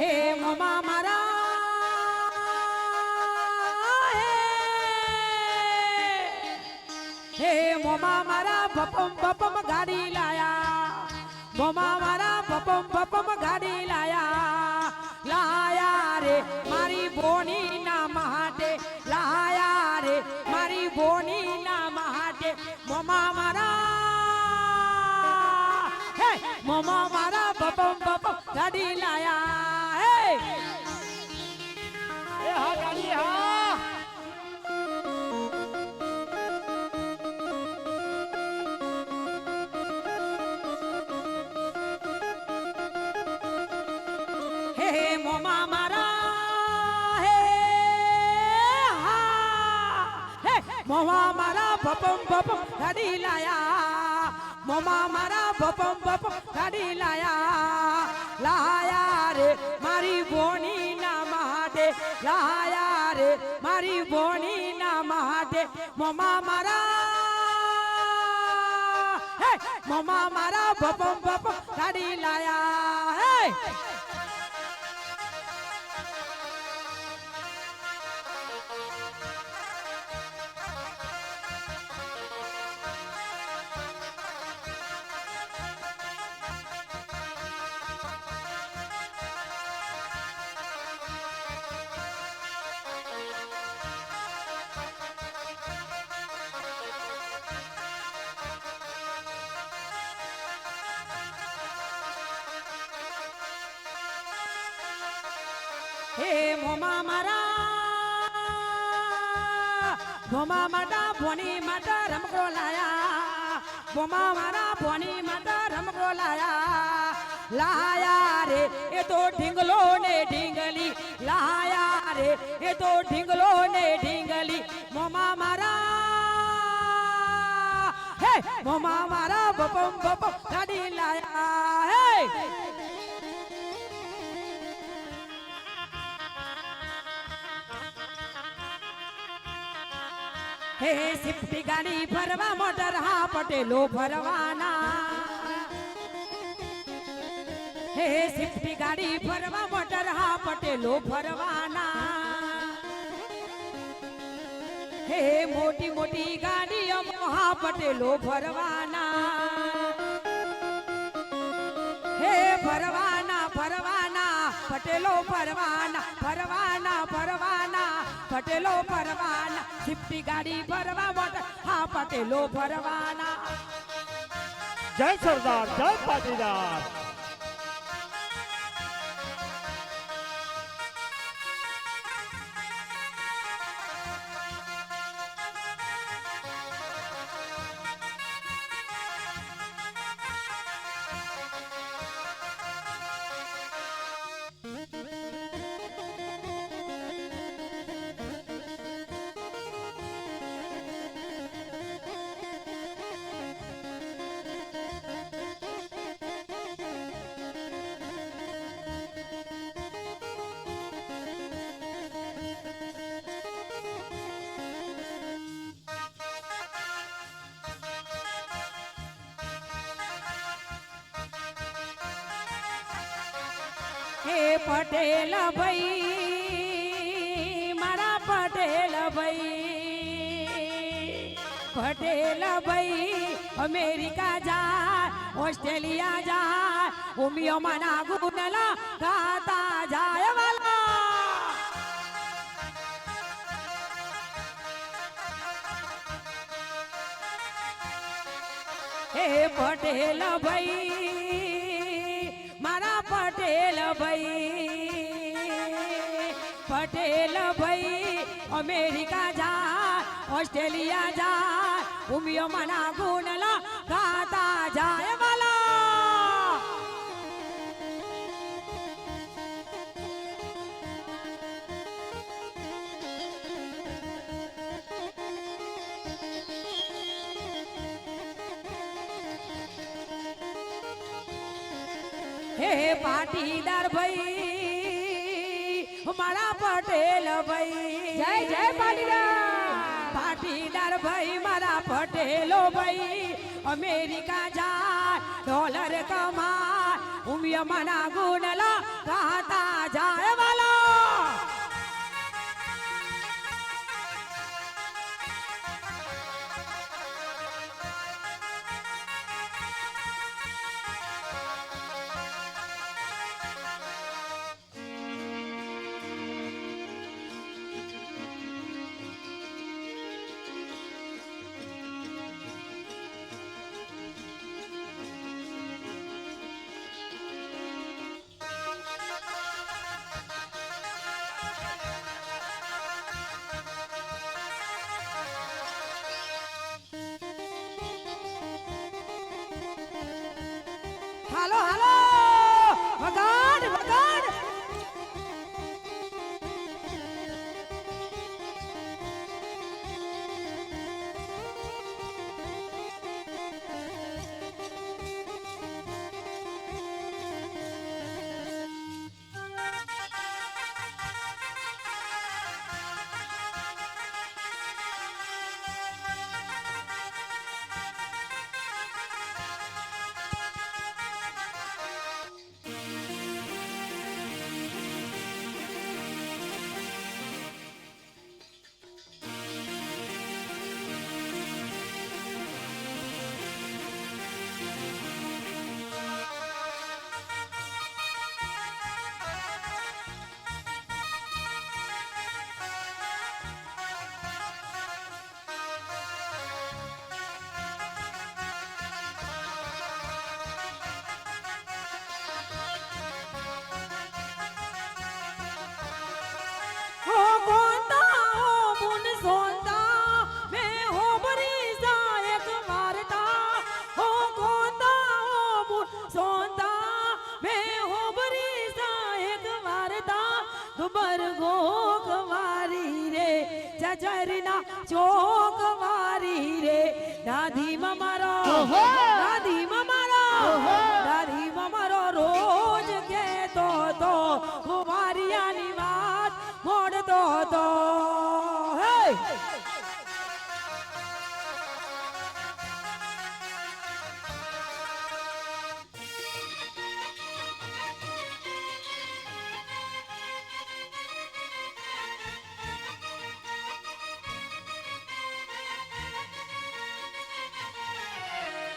હે મોમા મારા હે મોમા મારા બપમ બપમ ગાડી લાયા મોમા મારા બપમ બપમ ગાડી લાયા લાયા રે મારી બોની ના માટે લાયા રે મારી બોની ના માટે મોમા મારા હે મોમા મારા બપમ બપમ ગાડી લાયા હે એ હા ગાડી હા મોમા મારા હે હા હે મોમા મારા બપમ બપમ ગાડી લાયા મોમા મારા બપમ બપમ ગાડી લાયા લાયા રે મારી બોની ના માટે લાયા રે મારી બોની ના માટે મોમા મારા હે મોમા મારા બપમ બપમ ગાડી લાયા હે હે મોમા મારા મોમા માતા ભોની માતા રમકો લાયા મોમા મારા ભોની માતા રમકો લાયા લાયા રે એ તો ઢીંગલો ને ઢીંગલી લાયા રે એ તો ઢીંગલો ને ઢીંગલી મોમા મારા હે મોમા મારા બપમ બપમ ગાડી લાયા હે હે સિફ્ટી ગાડી ફરવા મોટર હા પટેલો ફરવાના હે સિફ્ટી ગાડી ફરવા મોટર હા પટેલો ફરવાના હે મોટી મોટી ગાડીઓ હા પટેલો ફરવાના હે ફરવાના ફરવાના પટેલો ફરવાના ફરવાના ફરવાના પટેલો ફરવાના સિફ્ટી ગાડી ફરવા મોટર હા પટેલો ફરવાના જય સરદાર જય પાટીદાર હે પટેલ ભાઈ મારા પટેલ ભાઈ અમેરિકા જાય ઓસ્ટ્રેલિયા જાય ઉમિયો મના ગુનલા ગાતા જાય વાલા હે પટેલ ભાઈ મારા પટેલ ભાઈ અમેરિકા જાય ઓસ્ટ્રેલિયા જાય ઉમિયો મના ગુનલા ગાતા જાય વાલા હે પાટીદાર ભાઈ મારા પટેલ ભાઈ જય જય પાટીદાર પાટીદાર ભાઈ મારા પટેલો ભાઈ અમેરિકા જાય ડોલર કમાય ઉમિયા મના ગુણલા ગાતા જાય વાલા હાલો હાલો વગાડ વગાડ જરના ચોક વારી રે દાદી મારો દાદી મારો દાદી મારો રોજ કેતો તો કુમારિયાની વાત મોડતો તો હે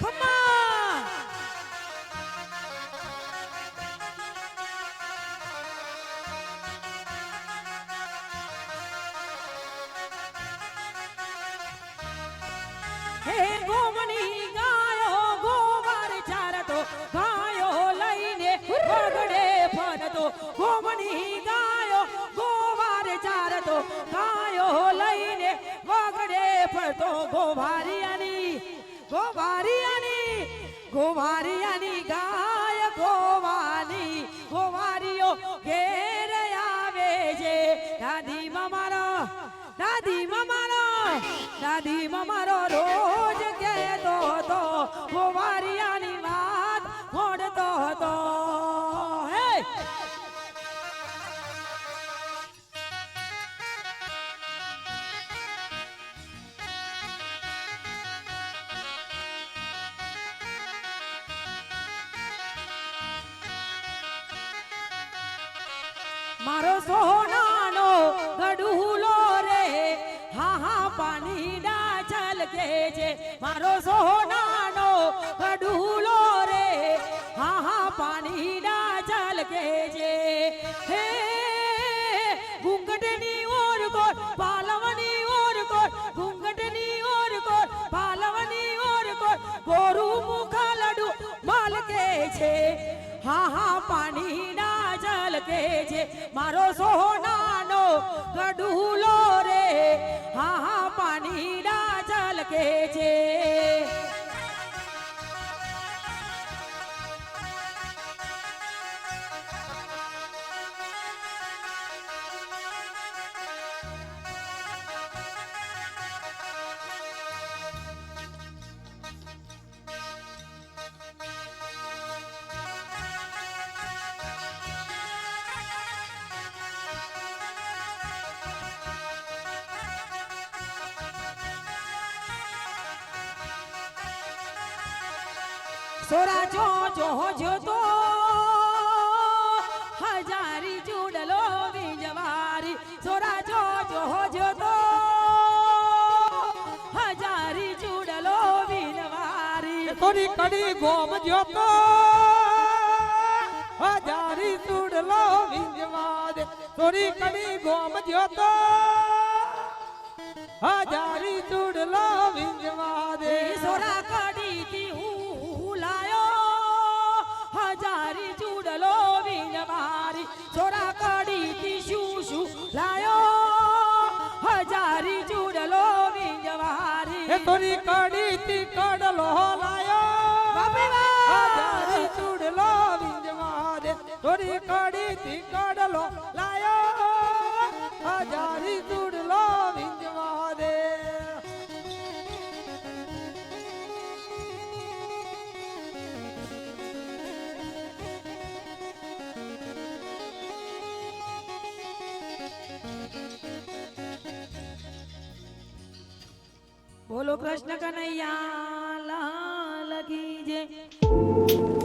Come on! હે ગોમની ગાયો ગોવાર ચારતો ગાયો લઈને વગડે ફરતો ગોમની ગાયો ગોવાર ચારતો ગાયો લઈને વગડે ફરતો ગોવારિયાની ગોવારિયાની ગાય ગોવાની ગોવારીઓ ઘેર આવે છે દાદી મારો રોજ કહેતો હતો ગોવારિયાની વાત મોડતો હતો હે મારો સોનાનો ગડુલો રે હા હા પાણી ડાચલ કે છે મારો સોનાનો ગડુલો રે હા હા પાણી ડાચલ કે છે હે ઘૂંઘટની ઓર કોર પાલવની ઓર કોર ઘૂંઘટની ઓર કોર પાલવની ઓર કોર ગોરું મુખાલડું માલ કે છે હા હા પાણી ડાચલ કે છે મારો સોનાનો ગડુલો રે હા હા પાણી ડાચલ કે છે સોરા જો તો સોરી કડી ગોમ જોતો હજારી સુડલો વિંજવા દે સોરી કડી ગોમ જોતો હજારી સુડલો વિંજવા દે સોરા કડી થી હું લાયો હજારી ચૂડલો વિંજવારી સોરા કડી થી શું લાયો હજારી ચૂડલો વિંજવારી એ તોરી કડી થી કડલો લાયો હજારી ચૂડલો વિંજવારે તોરી કડી થી કડલો લાયો હજારી ચૂડલો વિંજવારે બોલો કૃષ્ણ કનૈયા લાલ કી જય